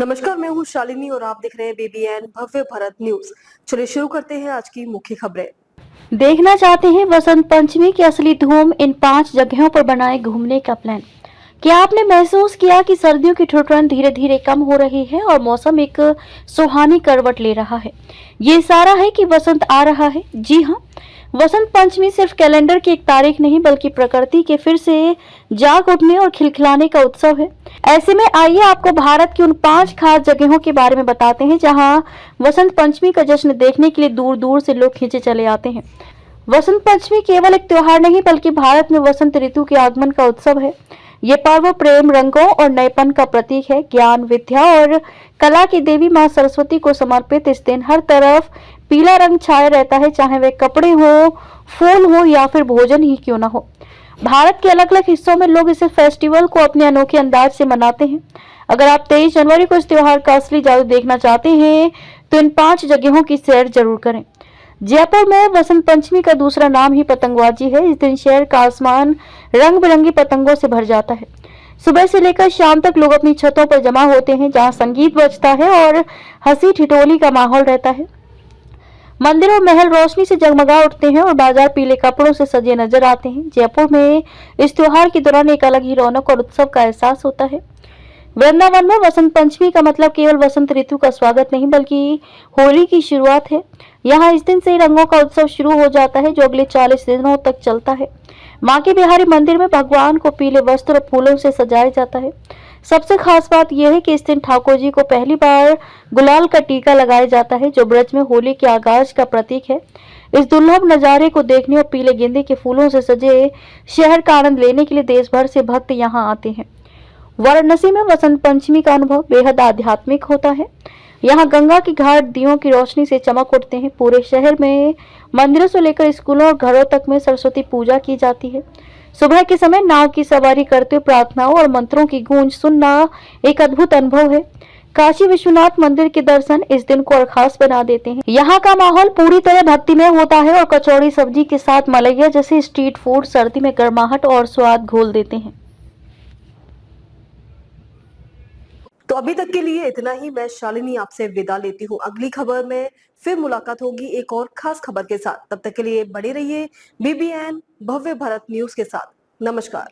नमस्कार, मैं हूँ शालिनी और आप देख रहे हैं BBN भव्य भारत न्यूज। चलिए शुरू करते हैं आज की मुख्य खबरें। देखना चाहते हैं वसंत पंचमी की असली धूम? इन 5 जगहों पर बनाए घूमने का प्लान। क्या आपने महसूस किया कि सर्दियों की ठुठुरन धीरे धीरे कम हो रही है और मौसम एक सुहानी करवट ले रहा है? ये इशारा है कि वसंत आ रहा है। जी हाँ, वसंत पंचमी सिर्फ कैलेंडर की एक तारीख नहीं बल्कि प्रकृति के फिर से जाग उठने और खिलखिलाने का उत्सव है। ऐसे में आइए आपको भारत की उन 5 खास जगहों के बारे में बताते हैं जहां वसंत पंचमी का जश्न देखने के लिए दूर दूर से लोग खींचे चले आते हैं। वसंत पंचमी केवल एक त्योहार नहीं बल्कि भारत में वसंत ऋतु के आगमन का उत्सव है। ये पर्व प्रेम, रंगों और नएपन का प्रतीक है। ज्ञान, विद्या और कला की देवी मां सरस्वती को समर्पित इस दिन हर तरफ पीला रंग छाया रहता है, चाहे वे कपड़े हो, फूल हो या फिर भोजन ही क्यों न हो। भारत के अलग अलग हिस्सों में लोग इस फेस्टिवल को अपने अनोखे अंदाज से मनाते हैं। अगर आप 23 जनवरी को इस त्योहार का असली जादू देखना चाहते हैं तो इन 5 जगहों की सैर जरूर करें। जयपुर में वसंत पंचमी का दूसरा नाम ही पतंगबाजी है। इस दिन शहर का आसमान रंग बिरंगी पतंगों से भर जाता है। सुबह से लेकर शाम तक लोग अपनी छतों पर जमा होते हैं जहां संगीत बजता है और हंसी ठिठोली का माहौल रहता है। मंदिर और महल रोशनी से जगमगा उठते हैं और बाजार पीले कपड़ों से सजे नजर आते हैं। जयपुर में इस त्योहार के दौरान एक अलग ही रौनक और उत्सव का एहसास होता है। वृंदावन में वसंत पंचमी का मतलब केवल वसंत ऋतु का स्वागत नहीं बल्कि होली की शुरुआत है। यहाँ इस दिन से ही रंगों का उत्सव शुरू हो जाता है जो अगले 40 दिनों तक चलता है। मां के बिहारी मंदिर में भगवान को पीले वस्त्र और फूलों से सजाया जाता है। सबसे खास बात यह है कि इस दिन ठाकुर जी को पहली बार गुलाल का टीका लगाया जाता है जो ब्रज में होली के आगाज का प्रतीक है। इस दुर्लभ नजारे को देखने और पीले गेंदे के फूलों से सजे शहर का आनंद लेने के लिए देश भर से भक्त यहाँ आते हैं। वाराणसी में वसंत पंचमी का अनुभव बेहद आध्यात्मिक होता है। यहाँ गंगा के घाट दियों की रोशनी से चमक उठते हैं। पूरे शहर में मंदिरों से लेकर स्कूलों और घरों तक में सरस्वती पूजा की जाती है। सुबह के समय नाव की सवारी करते हुए प्रार्थनाओं और मंत्रों की गूंज सुनना एक अद्भुत अनुभव है। काशी विश्वनाथ मंदिर के दर्शन इस दिन को और खास बना देते हैं। यहाँ का माहौल पूरी तरह भक्तिमय होता है और कचौड़ी सब्जी के साथ मलैया जैसे स्ट्रीट फूड सर्दी में गर्माहट और स्वाद घोल देते हैं। तो अभी तक के लिए इतना ही। मैं शालिनी आपसे विदा लेती हूँ। अगली खबर में फिर मुलाकात होगी एक और खास खबर के साथ। तब तक के लिए बने रहिए BBN भव्य भारत न्यूज के साथ। नमस्कार।